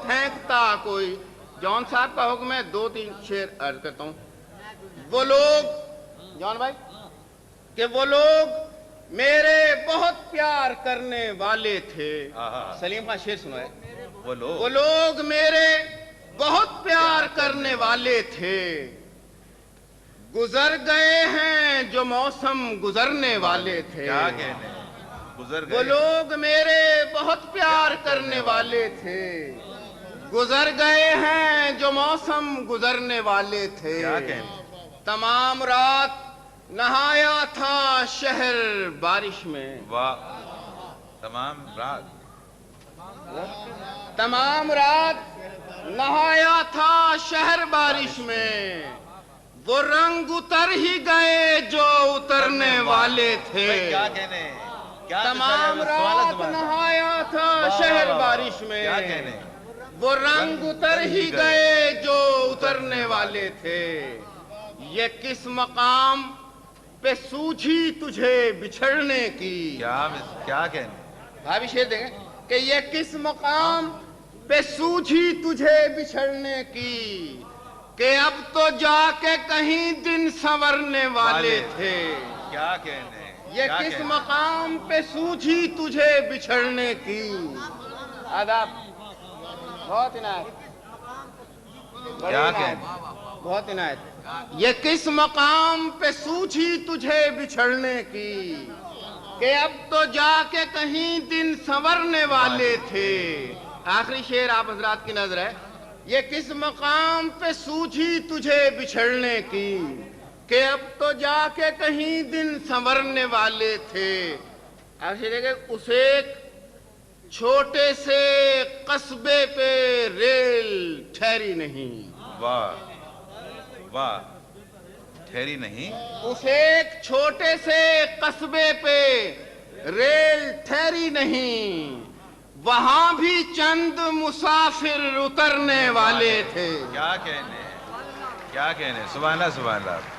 پھینکتا کوئی. جان صاحب کا حکم ہے, 2-3 شعر عرض کرتا ہوں. وہ لوگ جان بھائی کہ وہ لوگ میرے بہت پیار کرنے والے تھے. سلیم خان شعر سنو ہے. وہ لوگ میرے بہت پیار کرنے والے تھے, گزر گئے ہیں جو موسم گزرنے والے تھے. کیا کہنے, گزر گئے. وہ لوگ میرے بہت پیار کرنے والے تھے, گزر گئے ہیں جو موسم گزرنے والے تھے. کیا کہنے. تمام رات نہایا تھا شہر بارش میں. واہ. تمام رات. تمام رات نہایا تھا شہر بارش میں, وہ رنگ اتر ہی گئے جو اترنے والے تھے. کیا کہنے. تمام رات نہایا تھا شہر بارش میں, کیا کہنے. وہ رنگ اتر ہی گئے جو اترنے والے تھے. یہ کس مقام پہ سوجھی تجھے بچھڑنے کی. کیا کہنے. بھابی شعر دیں گے کہ یہ کس مقام پہ سوجھی تجھے بچھڑنے کی, کہ اب تو جا کے کہیں دن سنورنے والے تھے. کیا کہنے. یہ کس مقام پہ سوجھی تجھے بچھڑنے کی. آداب. بہت عنایت. کیا کہنے. بہت عنایت. یہ کس مقام پہ سوجھی تجھے بچھڑنے کی, کہ اب تو جا کے کہیں دن سنورنے والے تھے. آخری شعر آپ حضرات کی نظر ہے. یہ کس مقام پہ سوجھی تجھے بچھڑنے کی, کہ اب تو جا کے کہیں دن سنورنے والے تھے. آخری دیکھیں, اس ایک چھوٹے سے قصبے پہ ریل ٹھہری نہیں. واہ واہ. ٹھہری نہیں. اس ایک چھوٹے سے قصبے پہ ریل ٹھہری نہیں, وہاں بھی چند مسافر اترنے والے تھے. کیا کہنے. کیا کہنے. سبحان اللہ سبحان اللہ.